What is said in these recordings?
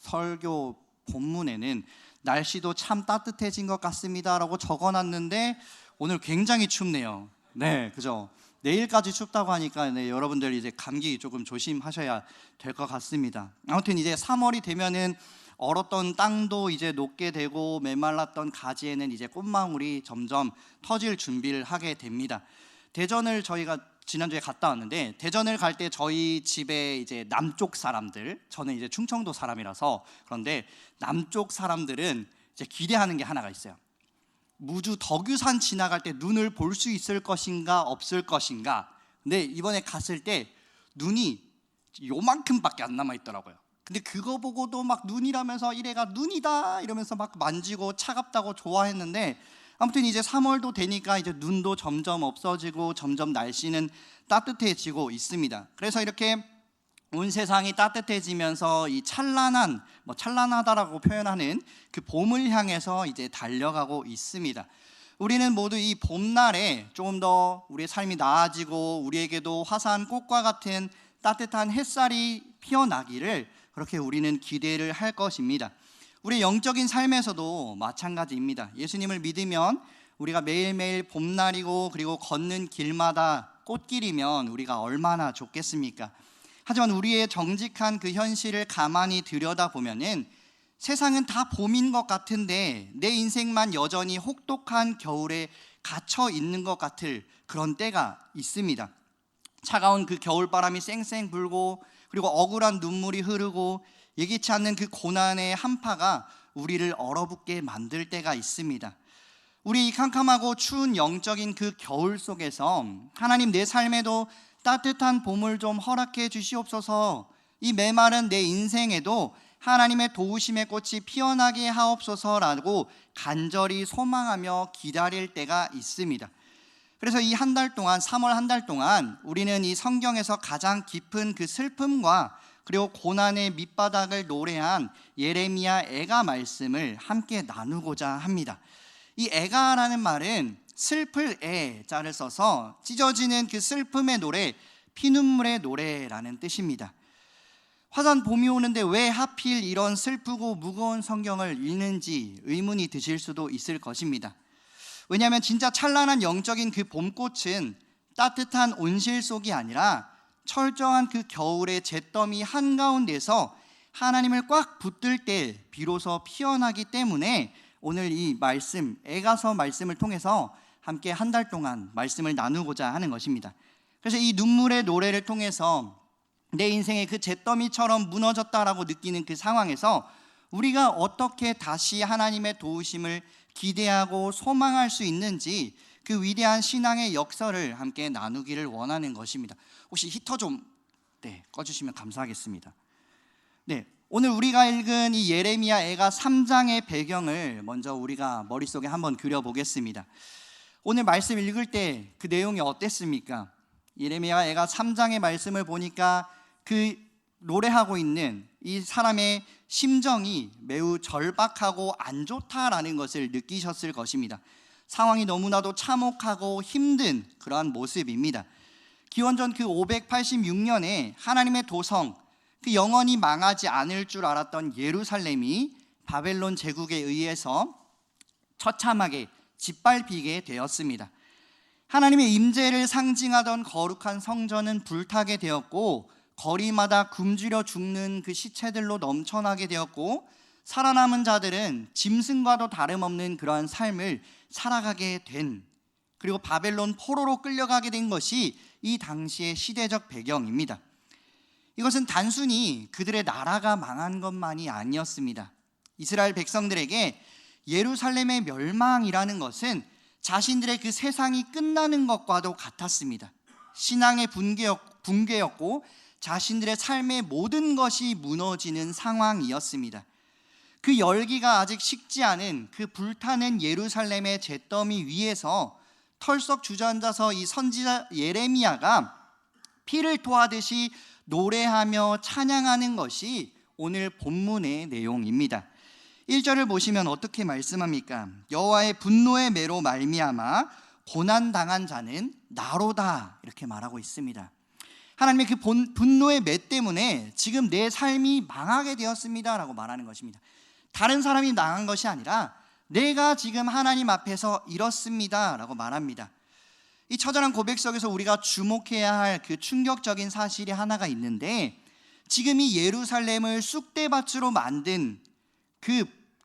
설교 본문에는 날씨도 참 따뜻해진 것 같습니다라고 적어놨는데 오늘 굉장히 춥네요. 네, 그죠? 내일까지 춥다고 하니까 여러분들 이제 감기 조금 조심하셔야 될 것 같습니다. 아무튼 이제 3월이 되면은 얼었던 땅도 이제 녹게 되고 메말랐던 가지에는 이제 꽃망울이 점점 터질 준비를 하게 됩니다. 대전을 저희가 지난주에 갔다 왔는데, 대전을 갈 때 저희 집에 이제 남쪽 사람들, 저는 이제 충청도 사람이라서 그런데 남쪽 사람들은 이제 기대하는 게 하나가 있어요. 무주 덕유산 지나갈 때 눈을 볼 수 있을 것인가 없을 것인가. 근데 이번에 갔을 때 눈이 요만큼밖에 안 남아 있더라고요. 근데 그거 보고도 막 눈이라면서 이래가 눈이다 이러면서 막 만지고 차갑다고 좋아했는데, 아무튼 이제 3월도 되니까 이제 눈도 점점 없어지고 점점 날씨는 따뜻해지고 있습니다. 그래서 이렇게 온 세상이 따뜻해지면서 이 찬란한, 찬란하다라고 표현하는 그 봄을 향해서 이제 달려가고 있습니다. 우리는 모두 이 봄날에 조금 더 우리의 삶이 나아지고 우리에게도 화사한 꽃과 같은 따뜻한 햇살이 피어나기를 그렇게 우리는 기대를 할 것입니다. 우리 영적인 삶에서도 마찬가지입니다. 예수님을 믿으면 우리가 매일매일 봄날이고 그리고 걷는 길마다 꽃길이면 우리가 얼마나 좋겠습니까? 하지만 우리의 정직한 그 현실을 가만히 들여다보면은 세상은 다 봄인 것 같은데 내 인생만 여전히 혹독한 겨울에 갇혀 있는 것 같을 그런 때가 있습니다. 차가운 그 겨울바람이 쌩쌩 불고 그리고 억울한 눈물이 흐르고 예기치 않는 그 고난의 한파가 우리를 얼어붙게 만들 때가 있습니다. 우리 이 캄캄하고 추운 영적인 그 겨울 속에서 하나님, 내 삶에도 따뜻한 봄을 좀 허락해 주시옵소서, 이 메마른 내 인생에도 하나님의 도우심의 꽃이 피어나게 하옵소서라고 간절히 소망하며 기다릴 때가 있습니다. 그래서 이 한 달 동안, 3월 한 달 동안 우리는 이 성경에서 가장 깊은 그 슬픔과 그리고 고난의 밑바닥을 노래한 예레미야 애가 말씀을 함께 나누고자 합니다. 이 애가라는 말은 슬플 애자를 써서 찢어지는 그 슬픔의 노래, 피눈물의 노래라는 뜻입니다. 화산 봄이 오는데 왜 하필 이런 슬프고 무거운 성경을 읽는지 의문이 드실 수도 있을 것입니다. 왜냐하면 진짜 찬란한 영적인 그 봄꽃은 따뜻한 온실 속이 아니라 철저한 그 겨울의 잿더미 한가운데서 하나님을 꽉 붙들 때 비로소 피어나기 때문에 오늘 이 말씀, 애가서 말씀을 통해서 함께 한 달 동안 말씀을 나누고자 하는 것입니다. 그래서 이 눈물의 노래를 통해서 내 인생의 그 잿더미처럼 무너졌다라고 느끼는 그 상황에서 우리가 어떻게 다시 하나님의 도우심을 기대하고 소망할 수 있는지, 그 위대한 신앙의 역사를 함께 나누기를 원하는 것입니다. 혹시 히터 좀 꺼주시면 감사하겠습니다. 오늘 우리가 읽은 이 예레미야 애가 3장의 배경을 먼저 우리가 머릿속에 한번 그려보겠습니다. 오늘 말씀 읽을 때 그 내용이 어땠습니까? 예레미야 애가 3장의 말씀을 보니까 그 노래하고 있는 이 사람의 심정이 매우 절박하고 안 좋다라는 것을 느끼셨을 것입니다. 상황이 너무나도 참혹하고 힘든 그러한 모습입니다. 기원전 그 586년에 하나님의 도성, 그 영원히 망하지 않을 줄 알았던 예루살렘이 바벨론 제국에 의해서 처참하게 짓밟히게 되었습니다. 하나님의 임재를 상징하던 거룩한 성전은 불타게 되었고, 거리마다 굶주려 죽는 그 시체들로 넘쳐나게 되었고, 살아남은 자들은 짐승과도 다름없는 그러한 삶을 살아가게 된, 그리고 바벨론 포로로 끌려가게 된 것이 이 당시의 시대적 배경입니다. 이것은 단순히 그들의 나라가 망한 것만이 아니었습니다. 이스라엘 백성들에게 예루살렘의 멸망이라는 것은 자신들의 그 세상이 끝나는 것과도 같았습니다. 신앙의 붕괴였고 자신들의 삶의 모든 것이 무너지는 상황이었습니다. 그 열기가 아직 식지 않은 그 불타는 예루살렘의 잿더미 위에서 털썩 주저앉아서 이 선지자 예레미야가 피를 토하듯이 노래하며 찬양하는 것이 오늘 본문의 내용입니다. 1절을 보시면 어떻게 말씀합니까? 여호와의 분노의 매로 말미암아 고난당한 자는 나로다, 이렇게 말하고 있습니다. 하나님의 그 분노의 매 때문에 지금 내 삶이 망하게 되었습니다라고 말하는 것입니다. 다른 사람이 망한 것이 아니라 내가 지금 하나님 앞에서 이렇습니다라고 말합니다. 이 처절한 고백 속에서 우리가 주목해야 할 그 충격적인 사실이 하나가 있는데, 지금 이 예루살렘을 쑥대밭으로 만든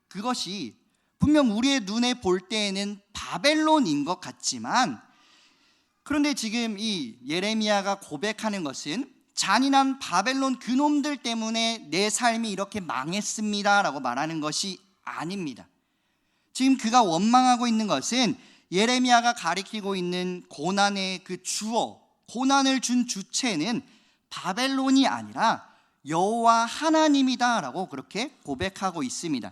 그것이 분명 우리의 눈에 볼 때에는 바벨론인 것 같지만, 그런데 지금 이 예레미야가 고백하는 것은 잔인한 바벨론 그놈들 때문에 내 삶이 이렇게 망했습니다라고 말하는 것이 아닙니다. 지금 그가 원망하고 있는 것은 예레미야가 가리키고 있는 고난의 그 주어, 고난을 준 주체는 바벨론이 아니라 여호와 하나님이다라고 그렇게 고백하고 있습니다.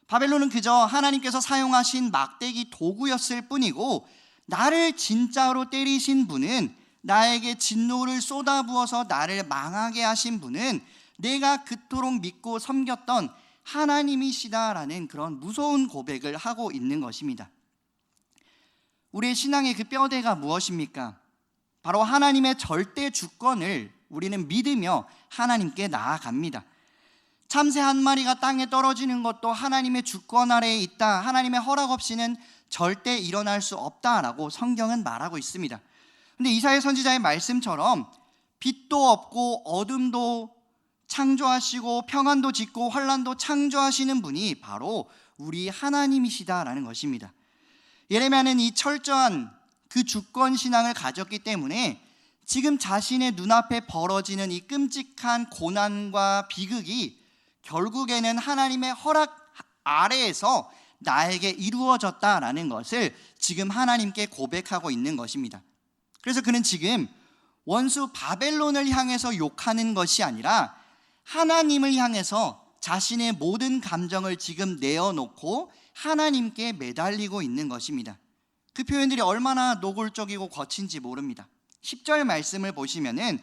바벨론은 그저 하나님께서 사용하신 막대기 도구였을 뿐이고, 나를 진짜로 때리신 분은, 나에게 진노를 쏟아부어서 나를 망하게 하신 분은 내가 그토록 믿고 섬겼던 하나님이시다라는 그런 무서운 고백을 하고 있는 것입니다. 우리의 신앙의 그 뼈대가 무엇입니까? 바로 하나님의 절대 주권을 우리는 믿으며 하나님께 나아갑니다. 참새 한 마리가 땅에 떨어지는 것도 하나님의 주권 아래에 있다, 하나님의 허락 없이는 절대 일어날 수 없다라고 성경은 말하고 있습니다. 근데 이사야 선지자의 말씀처럼 빛도 없고 어둠도 창조하시고 평안도 짓고 환란도 창조하시는 분이 바로 우리 하나님이시다라는 것입니다. 예레미야는 이 철저한 그 주권 신앙을 가졌기 때문에 지금 자신의 눈앞에 벌어지는 이 끔찍한 고난과 비극이 결국에는 하나님의 허락 아래에서 나에게 이루어졌다라는 것을 지금 하나님께 고백하고 있는 것입니다. 그래서 그는 지금 원수 바벨론을 향해서 욕하는 것이 아니라 하나님을 향해서 자신의 모든 감정을 지금 내어놓고 하나님께 매달리고 있는 것입니다. 그 표현들이 얼마나 노골적이고 거친지 모릅니다. 10절 말씀을 보시면은,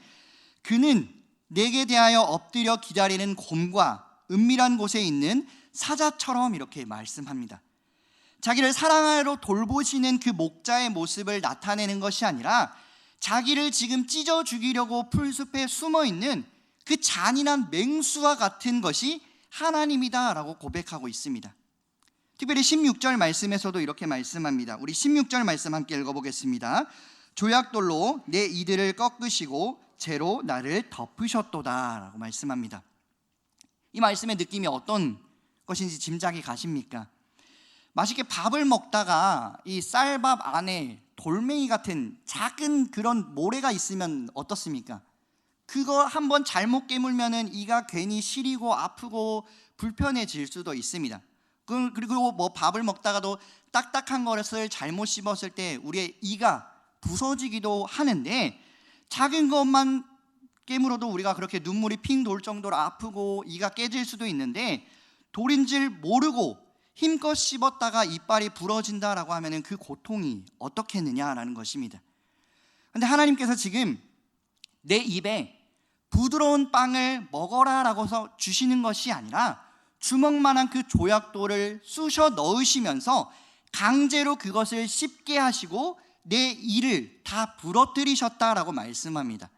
그는 내게 대하여 엎드려 기다리는 곰과 은밀한 곳에 있는 사자처럼 이렇게 말씀합니다. 자기를 사랑하러 돌보시는 그 목자의 모습을 나타내는 것이 아니라 자기를 지금 찢어 죽이려고 풀숲에 숨어 있는 그 잔인한 맹수와 같은 것이 하나님이다라고 고백하고 있습니다. 특별히 16절 말씀에서도 이렇게 말씀합니다. 우리 16절 말씀 함께 읽어보겠습니다. 조약돌로 내 이들을 꺾으시고 재로 나를 덮으셨도다 라고 말씀합니다. 이 말씀의 느낌이 어떤 것인지 짐작이 가십니까? 맛있게 밥을 먹다가 이 쌀밥 안에 돌멩이 같은 작은 그런 모래가 있으면 어떻습니까? 그거 한번 잘못 깨물면은 이가 괜히 시리고 아프고 불편해질 수도 있습니다. 그리고 뭐 밥을 먹다가도 딱딱한 것을 잘못 씹었을 때 우리의 이가 부서지기도 하는데, 작은 것만 깨물어도 우리가 그렇게 눈물이 핑 돌 정도로 아프고 이가 깨질 수도 있는데, 돌인 줄 모르고 힘껏 씹었다가 이빨이 부러진다라고 하면 그 고통이 어떻겠느냐라는 것입니다. 그런데 하나님께서 지금 내 입에 부드러운 빵을 먹어라라고 주시는 것이 아니라 주먹만한 그 조약돌을 쑤셔 넣으시면서 강제로 그것을 씹게 하시고 내 이를 다 부러뜨리셨다라고 말씀합니다.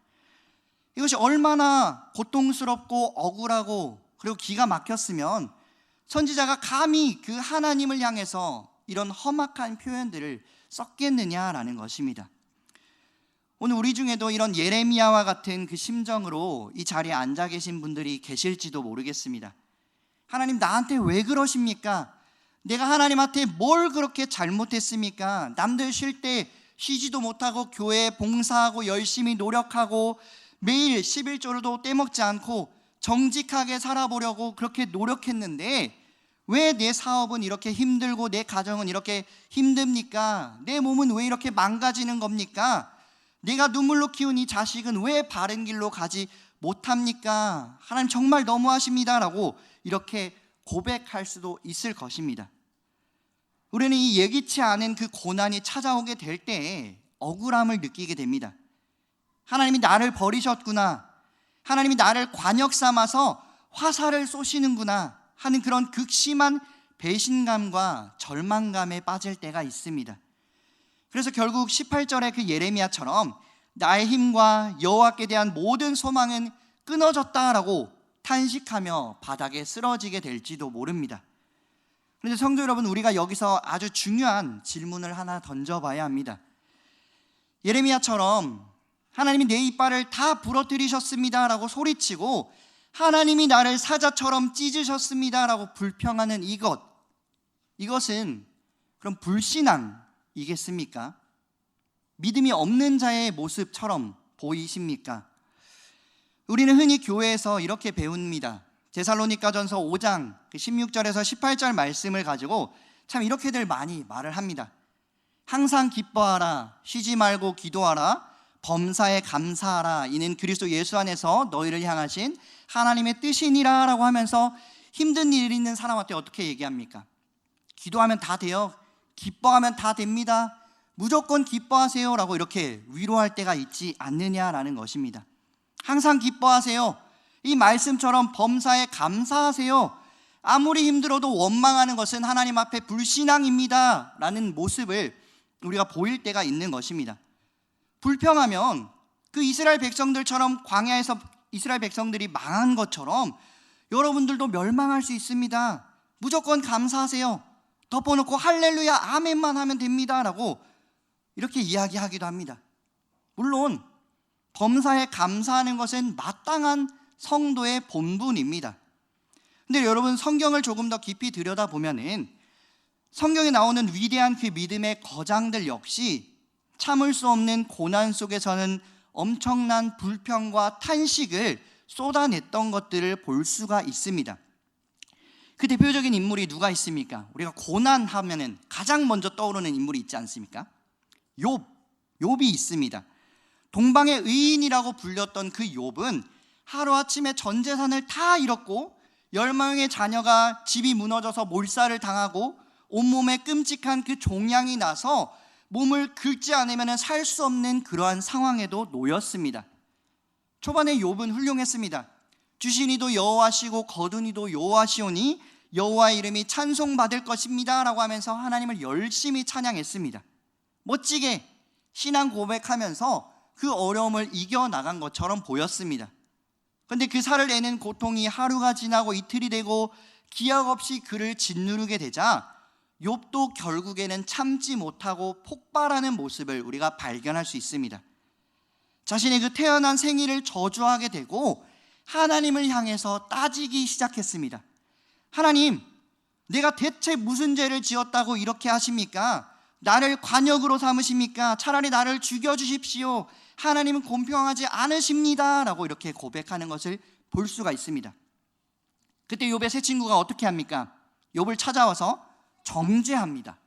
이것이 얼마나 고통스럽고 억울하고 그리고 기가 막혔으면 선지자가 감히 그 하나님을 향해서 이런 험악한 표현들을 썼겠느냐라는 것입니다. 오늘 우리 중에도 이런 예레미야와 같은 그 심정으로 이 자리에 앉아 계신 분들이 계실지도 모르겠습니다. 하나님, 나한테 왜 그러십니까? 내가 하나님한테 뭘 그렇게 잘못했습니까? 남들 쉴 때 쉬지도 못하고 교회에 봉사하고 열심히 노력하고 매일 11조로도 떼먹지 않고 정직하게 살아보려고 그렇게 노력했는데 왜 내 사업은 이렇게 힘들고 내 가정은 이렇게 힘듭니까? 내 몸은 왜 이렇게 망가지는 겁니까? 내가 눈물로 키운 이 자식은 왜 바른 길로 가지 못합니까? 하나님 정말 너무하십니다라고 이렇게 고백할 수도 있을 것입니다. 우리는 이 예기치 않은 그 고난이 찾아오게 될 때에 억울함을 느끼게 됩니다. 하나님이 나를 버리셨구나, 하나님이 나를 관역 삼아서 화살을 쏘시는구나 하는 그런 극심한 배신감과 절망감에 빠질 때가 있습니다. 그래서 결국 18절의 그 예레미야처럼 나의 힘과 여호와께 대한 모든 소망은 끊어졌다라고 탄식하며 바닥에 쓰러지게 될지도 모릅니다. 그런데 성도 여러분, 우리가 여기서 아주 중요한 질문을 하나 던져봐야 합니다. 예레미야처럼 하나님이 내 이빨을 다 부러뜨리셨습니다 라고 소리치고 하나님이 나를 사자처럼 찢으셨습니다 라고 불평하는 이것은 그럼 불신앙이겠습니까? 믿음이 없는 자의 모습처럼 보이십니까? 우리는 흔히 교회에서 이렇게 배웁니다. 데살로니가전서 5장 16절에서 18절 말씀을 가지고 참 이렇게들 많이 말을 합니다. 항상 기뻐하라, 쉬지 말고 기도하라, 범사에 감사하라, 이는 그리스도 예수 안에서 너희를 향하신 하나님의 뜻이니라 라고 하면서 힘든 일 있는 사람한테 어떻게 얘기합니까? 기도하면 다 돼요, 기뻐하면 다 됩니다, 무조건 기뻐하세요 라고 이렇게 위로할 때가 있지 않느냐라는 것입니다. 항상 기뻐하세요, 이 말씀처럼 범사에 감사하세요, 아무리 힘들어도 원망하는 것은 하나님 앞에 불신앙입니다 라는 모습을 우리가 보일 때가 있는 것입니다. 불평하면 그 이스라엘 백성들처럼 광야에서 이스라엘 백성들이 망한 것처럼 여러분들도 멸망할 수 있습니다. 무조건 감사하세요, 덮어놓고 할렐루야 아멘만 하면 됩니다 라고 이렇게 이야기하기도 합니다. 물론 범사에 감사하는 것은 마땅한 성도의 본분입니다. 근데 여러분, 성경을 조금 더 깊이 들여다보면은 성경에 나오는 위대한 그 믿음의 거장들 역시 참을 수 없는 고난 속에서는 엄청난 불평과 탄식을 쏟아냈던 것들을 볼 수가 있습니다. 그 대표적인 인물이 누가 있습니까? 우리가 고난하면은 가장 먼저 떠오르는 인물이 있지 않습니까? 욥이 있습니다. 동방의 의인이라고 불렸던 그 욥은 하루아침에 전 재산을 다 잃었고 10명의 자녀가 집이 무너져서 몰살을 당하고 온몸에 끔찍한 그 종양이 나서 몸을 긁지 않으면 살 수 없는 그러한 상황에도 놓였습니다. 초반에 욥은 훌륭했습니다. 주신 이도 여호와시고 거둔 이도 여호와시오니 여호와의 이름이 찬송받을 것입니다 라고 하면서 하나님을 열심히 찬양했습니다. 멋지게 신앙 고백하면서 그 어려움을 이겨나간 것처럼 보였습니다. 그런데 그 살을 내는 고통이 하루가 지나고 이틀이 되고 기약 없이 그를 짓누르게 되자 욥도 결국에는 참지 못하고 폭발하는 모습을 우리가 발견할 수 있습니다. 자신의 그 태어난 생일을 저주하게 되고 하나님을 향해서 따지기 시작했습니다. 하나님, 내가 대체 무슨 죄를 지었다고 이렇게 하십니까? 나를 관역으로 삼으십니까? 차라리 나를 죽여주십시오. 하나님은 공평하지 않으십니다 라고 이렇게 고백하는 것을 볼 수가 있습니다. 그때 욥의 세 친구가 어떻게 합니까? 욥을 찾아와서 정죄합니다.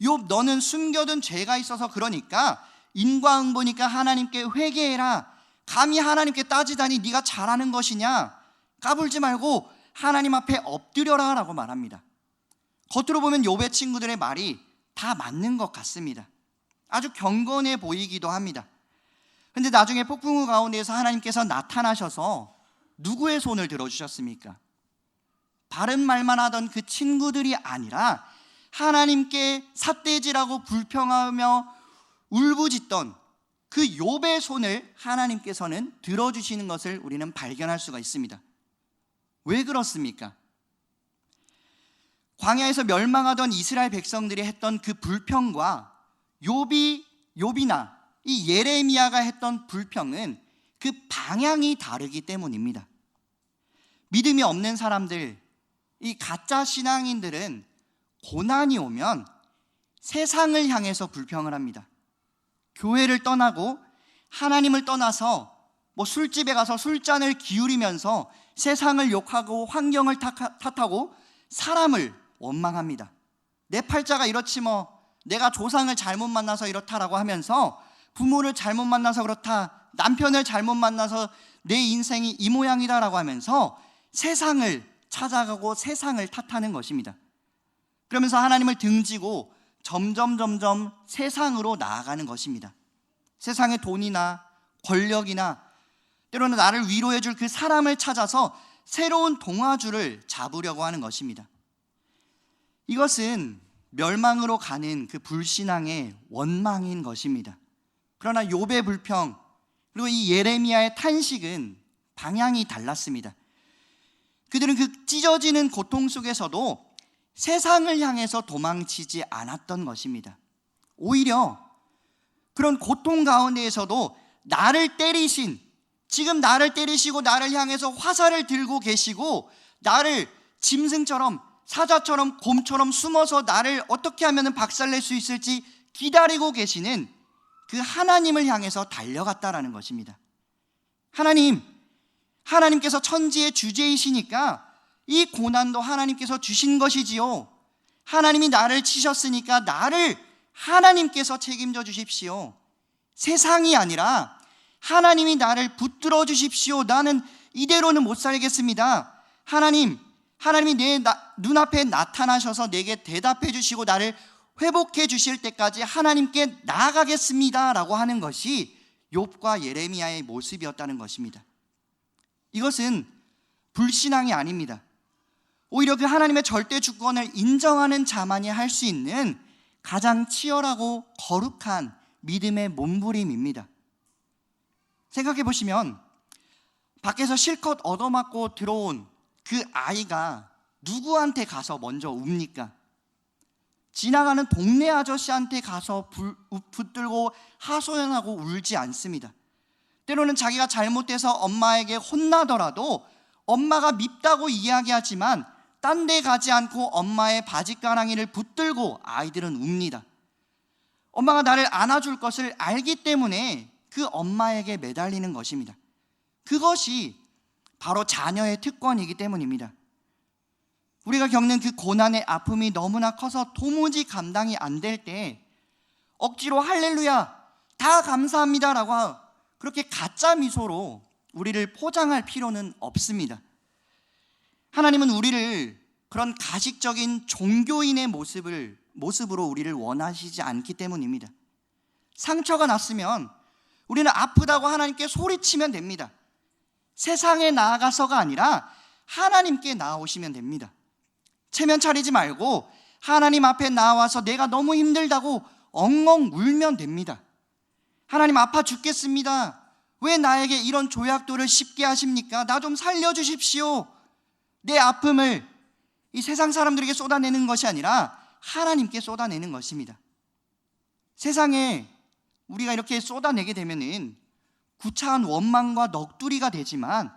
욥, 너는 숨겨둔 죄가 있어서 그러니까 인과응보니까 하나님께 회개해라. 감히 하나님께 따지다니 네가 잘하는 것이냐? 까불지 말고 하나님 앞에 엎드려라 라고 말합니다. 겉으로 보면 욥의 친구들의 말이 다 맞는 것 같습니다. 아주 경건해 보이기도 합니다. 그런데 나중에 폭풍우 가운데에서 하나님께서 나타나셔서 누구의 손을 들어주셨습니까? 바른 말만 하던 그 친구들이 아니라 하나님께 삿대질하고 불평하며 울부짖던 그 욥의 손을 하나님께서는 들어주시는 것을 우리는 발견할 수가 있습니다. 왜 그렇습니까? 광야에서 멸망하던 이스라엘 백성들이 했던 그 불평과 욥이나 이 예레미야가 했던 불평은 그 방향이 다르기 때문입니다. 믿음이 없는 사람들, 이 가짜 신앙인들은 고난이 오면 세상을 향해서 불평을 합니다. 교회를 떠나고 하나님을 떠나서 술집에 가서 술잔을 기울이면서 세상을 욕하고 환경을 탓하고 사람을 원망합니다. 내 팔자가 이렇지 뭐, 내가 조상을 잘못 만나서 이렇다라고 하면서 부모를 잘못 만나서 그렇다, 남편을 잘못 만나서 내 인생이 이 모양이다라고 하면서 세상을 찾아가고 세상을 탓하는 것입니다. 그러면서 하나님을 등지고 점점 세상으로 나아가는 것입니다. 세상의 돈이나 권력이나 때로는 나를 위로해 줄 그 사람을 찾아서 새로운 동화줄을 잡으려고 하는 것입니다. 이것은 멸망으로 가는 그 불신앙의 원망인 것입니다. 그러나 욥의 불평 그리고 이 예레미야의 탄식은 방향이 달랐습니다. 그들은 그 찢어지는 고통 속에서도 세상을 향해서 도망치지 않았던 것입니다. 오히려 그런 고통 가운데에서도 나를 때리신, 지금 나를 때리시고 나를 향해서 화살을 들고 계시고 나를 짐승처럼 사자처럼 곰처럼 숨어서 나를 어떻게 하면 박살낼 수 있을지 기다리고 계시는 그 하나님을 향해서 달려갔다라는 것입니다. 하나님께서 천지의 주제이시니까 이 고난도 하나님께서 주신 것이지요. 하나님이 나를 치셨으니까 나를 하나님께서 책임져 주십시오. 세상이 아니라 하나님이 나를 붙들어 주십시오. 나는 이대로는 못 살겠습니다. 하나님이 내 눈앞에 나타나셔서 내게 대답해 주시고 나를 회복해 주실 때까지 하나님께 나아가겠습니다 라고 하는 것이 욥과 예레미야의 모습이었다는 것입니다. 이것은 불신앙이 아닙니다. 오히려 그 하나님의 절대 주권을 인정하는 자만이 할 수 있는 가장 치열하고 거룩한 믿음의 몸부림입니다. 생각해 보시면 밖에서 실컷 얻어맞고 들어온 그 아이가 누구한테 가서 먼저 웁니까? 지나가는 동네 아저씨한테 가서 붙들고 하소연하고 울지 않습니다. 때로는 자기가 잘못해서 엄마에게 혼나더라도 엄마가 밉다고 이야기하지만 딴 데 가지 않고 엄마의 바짓가랑이를 붙들고 아이들은 웁니다. 엄마가 나를 안아줄 것을 알기 때문에 그 엄마에게 매달리는 것입니다. 그것이 바로 자녀의 특권이기 때문입니다. 우리가 겪는 그 고난의 아픔이 너무나 커서 도무지 감당이 안 될 때 억지로 할렐루야 다 감사합니다라고 그렇게 가짜 미소로 우리를 포장할 필요는 없습니다. 하나님은 우리를 그런 가식적인 종교인의 모습으로 우리를 원하시지 않기 때문입니다. 상처가 났으면 우리는 아프다고 하나님께 소리치면 됩니다. 세상에 나아가서가 아니라 하나님께 나아오시면 됩니다. 체면 차리지 말고 하나님 앞에 나와서 내가 너무 힘들다고 엉엉 울면 됩니다. 하나님 아파 죽겠습니다. 왜 나에게 이런 조약돌을 씹게 하십니까? 나 좀 살려주십시오. 내 아픔을 이 세상 사람들에게 쏟아내는 것이 아니라 하나님께 쏟아내는 것입니다. 세상에 우리가 이렇게 쏟아내게 되면은 구차한 원망과 넋두리가 되지만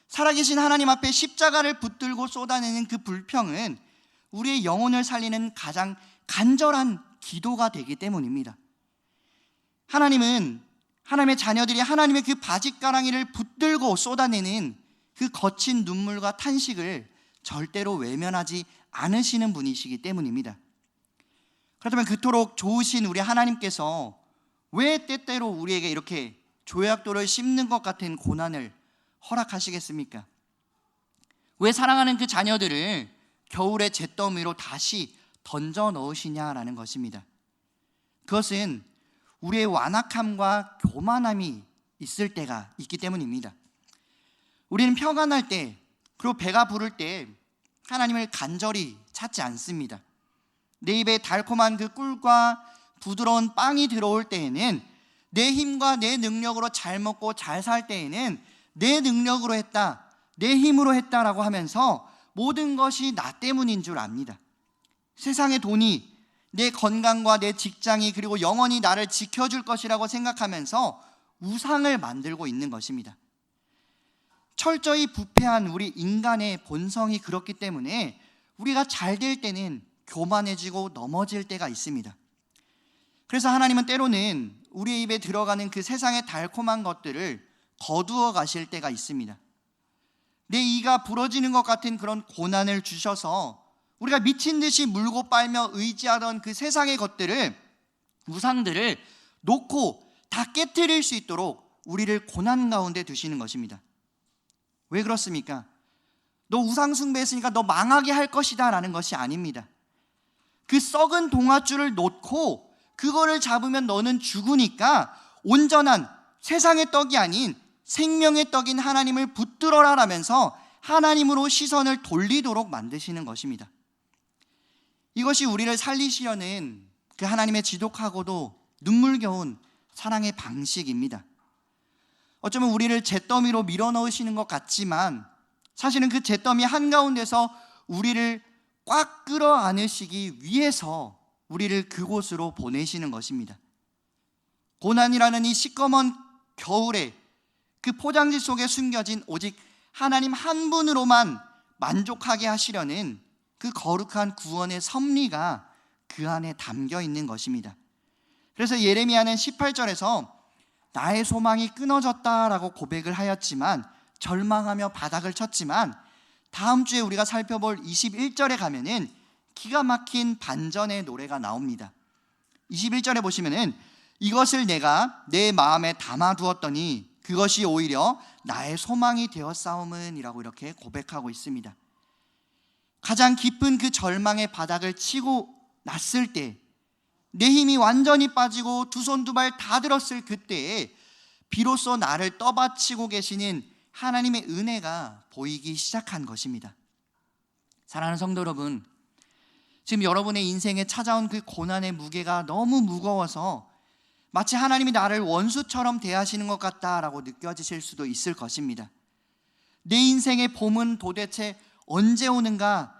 살아계신 하나님 앞에 십자가를 붙들고 쏟아내는 그 불평은 우리의 영혼을 살리는 가장 간절한 기도가 되기 때문입니다. 하나님의 자녀들이 하나님의 그 바짓가랑이를 붙들고 쏟아내는 그 거친 눈물과 탄식을 절대로 외면하지 않으시는 분이시기 때문입니다. 그렇다면 그토록 좋으신 우리 하나님께서 왜 때때로 우리에게 이렇게 조약돌을 씹는 것 같은 고난을 허락하시겠습니까? 왜 사랑하는 그 자녀들을 겨울의 잿더미로 다시 던져 넣으시냐라는 것입니다. 그것은 우리의 완악함과 교만함이 있을 때가 있기 때문입니다. 우리는 평안할 때 그리고 배가 부를 때 하나님을 간절히 찾지 않습니다. 내 입에 달콤한 그 꿀과 부드러운 빵이 들어올 때에는 내 힘과 내 능력으로 잘 먹고 잘 살 때에는 내 능력으로 했다, 내 힘으로 했다라고 하면서 모든 것이 나 때문인 줄 압니다. 세상의 돈이, 내 건강과 내 직장이 그리고 영원히 나를 지켜줄 것이라고 생각하면서 우상을 만들고 있는 것입니다. 철저히 부패한 우리 인간의 본성이 그렇기 때문에 우리가 잘 될 때는 교만해지고 넘어질 때가 있습니다. 그래서 하나님은 때로는 우리의 입에 들어가는 그 세상의 달콤한 것들을 거두어 가실 때가 있습니다. 내 이가 부러지는 것 같은 그런 고난을 주셔서 우리가 미친 듯이 물고 빨며 의지하던 그 세상의 것들을, 우상들을 놓고 다 깨트릴 수 있도록 우리를 고난 가운데 두시는 것입니다. 왜 그렇습니까? 너 우상 숭배했으니까 너 망하게 할 것이다 라는 것이 아닙니다. 그 썩은 동아줄을 놓고 그거를 잡으면 너는 죽으니까 온전한 세상의 떡이 아닌 생명의 떡인 하나님을 붙들어라 라면서 하나님으로 시선을 돌리도록 만드시는 것입니다. 이것이 우리를 살리시려는 그 하나님의 지독하고도 눈물겨운 사랑의 방식입니다. 어쩌면 우리를 잿더미로 밀어넣으시는 것 같지만 사실은 그 잿더미 한가운데서 우리를 꽉 끌어안으시기 위해서 우리를 그곳으로 보내시는 것입니다. 고난이라는 이 시꺼먼 겨울에 그 포장지 속에 숨겨진 오직 하나님 한 분으로만 만족하게 하시려는 그 거룩한 구원의 섭리가 그 안에 담겨 있는 것입니다. 그래서 예레미야는 18절에서 나의 소망이 끊어졌다라고 고백을 하였지만, 절망하며 바닥을 쳤지만, 다음 주에 우리가 살펴볼 21절에 가면은 기가 막힌 반전의 노래가 나옵니다. 21절에 보시면은 이것을 내가 내 마음에 담아두었더니 그것이 오히려 나의 소망이 되었사오문 이라고 이렇게 고백하고 있습니다. 가장 깊은 그 절망의 바닥을 치고 났을 때, 내 힘이 완전히 빠지고 두 손 두 발 다 들었을 그때에 비로소 나를 떠받치고 계시는 하나님의 은혜가 보이기 시작한 것입니다. 사랑하는 성도 여러분, 지금 여러분의 인생에 찾아온 그 고난의 무게가 너무 무거워서 마치 하나님이 나를 원수처럼 대하시는 것 같다라고 느껴지실 수도 있을 것입니다. 내 인생의 봄은 도대체 언제 오는가?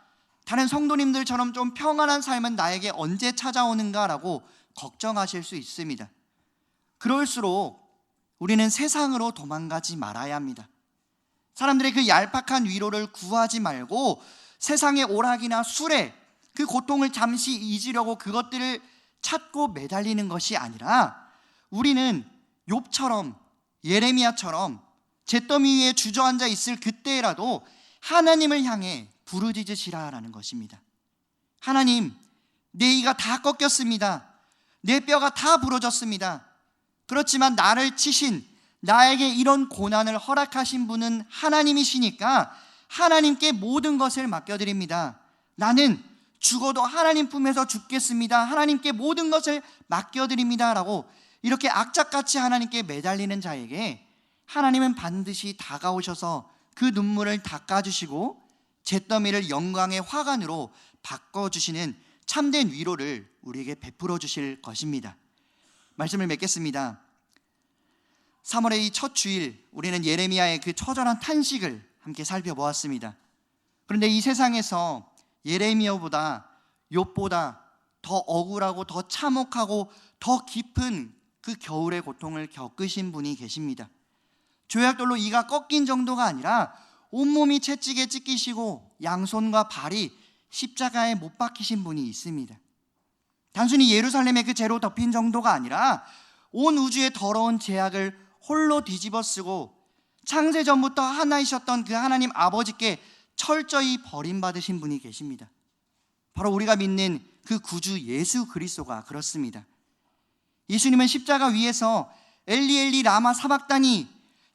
다른 성도님들처럼 좀 평안한 삶은 나에게 언제 찾아오는가라고 걱정하실 수 있습니다. 그럴수록 우리는 세상으로 도망가지 말아야 합니다. 사람들의 그 얄팍한 위로를 구하지 말고 세상의 오락이나 술에 그 고통을 잠시 잊으려고 그것들을 찾고 매달리는 것이 아니라, 우리는 욥처럼, 예레미야처럼 잿더미 위에 주저앉아 있을 그때라도 하나님을 향해 부르짖으시라라는 것입니다. 하나님, 내 이가 다 꺾였습니다. 내 뼈가 다 부러졌습니다. 그렇지만 나를 치신, 나에게 이런 고난을 허락하신 분은 하나님이시니까 하나님께 모든 것을 맡겨드립니다. 나는 죽어도 하나님 품에서 죽겠습니다. 하나님께 모든 것을 맡겨드립니다 라고 이렇게 악착같이 하나님께 매달리는 자에게 하나님은 반드시 다가오셔서 그 눈물을 닦아주시고 잿더미를 영광의 화관으로 바꿔주시는 참된 위로를 우리에게 베풀어 주실 것입니다. 말씀을 맺겠습니다. 3월의 이 첫 주일, 우리는 예레미야의 그 처절한 탄식을 함께 살펴보았습니다. 그런데 이 세상에서 예레미야보다, 욥보다 더 억울하고 더 참혹하고 더 깊은 그 겨울의 고통을 겪으신 분이 계십니다. 조약돌로 이가 꺾인 정도가 아니라 온몸이 채찍에 찢기시고 양손과 발이 십자가에 못 박히신 분이 있습니다. 단순히 예루살렘의 그 죄로 덮인 정도가 아니라 온 우주의 더러운 죄악을 홀로 뒤집어 쓰고 창세전부터 하나이셨던 그 하나님 아버지께 철저히 버림받으신 분이 계십니다. 바로 우리가 믿는 그 구주 예수 그리스도가 그렇습니다. 예수님은 십자가 위에서 엘리 엘리 라마 사박다니,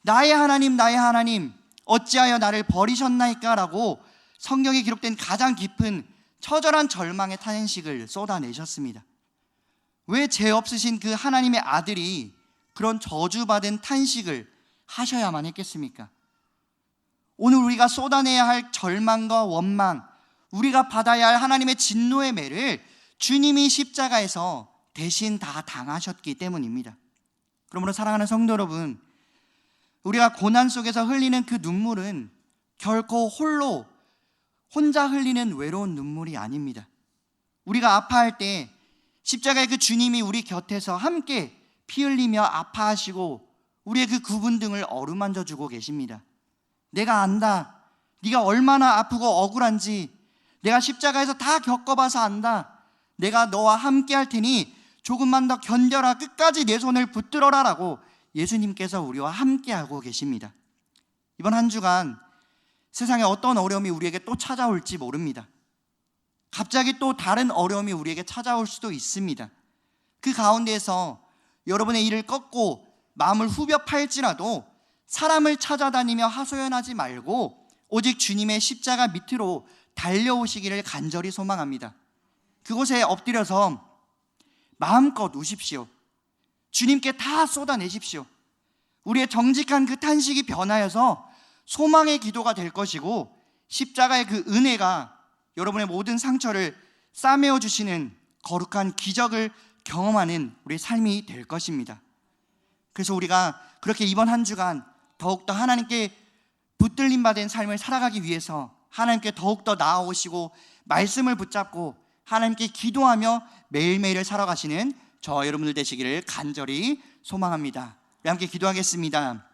나의 하나님 나의 하나님 어찌하여 나를 버리셨나이까 라고 성경에 기록된 가장 깊은 처절한 절망의 탄식을 쏟아내셨습니다. 왜 죄 없으신 그 하나님의 아들이 그런 저주받은 탄식을 하셔야만 했겠습니까? 오늘 우리가 쏟아내야 할 절망과 원망, 우리가 받아야 할 하나님의 진노의 매를 주님이 십자가에서 대신 다 당하셨기 때문입니다. 그러므로 사랑하는 성도 여러분, 우리가 고난 속에서 흘리는 그 눈물은 결코 혼자 흘리는 외로운 눈물이 아닙니다. 우리가 아파할 때 십자가의 그 주님이 우리 곁에서 함께 피 흘리며 아파하시고 우리의 그 굽은 등을 어루만져 주고 계십니다. 내가 안다. 네가 얼마나 아프고 억울한지 내가 십자가에서 다 겪어봐서 안다. 내가 너와 함께 할 테니 조금만 더 견뎌라. 끝까지 내 손을 붙들어라 라고 예수님께서 우리와 함께하고 계십니다. 이번 한 주간 세상에 어떤 어려움이 우리에게 또 찾아올지 모릅니다. 갑자기 또 다른 어려움이 우리에게 찾아올 수도 있습니다. 그 가운데에서 여러분의 일을 꺾고 마음을 후벼 팔지라도 사람을 찾아다니며 하소연하지 말고 오직 주님의 십자가 밑으로 달려오시기를 간절히 소망합니다. 그곳에 엎드려서 마음껏 우십시오. 주님께 다 쏟아내십시오. 우리의 정직한 그 탄식이 변하여서 소망의 기도가 될 것이고 십자가의 그 은혜가 여러분의 모든 상처를 싸매어 주시는 거룩한 기적을 경험하는 우리의 삶이 될 것입니다. 그래서 우리가 그렇게 이번 한 주간 더욱더 하나님께 붙들림 받은 삶을 살아가기 위해서 하나님께 더욱더 나아오시고 말씀을 붙잡고 하나님께 기도하며 매일매일을 살아가시는 저와 여러분들 되시기를 간절히 소망합니다. 우리 함께 기도하겠습니다.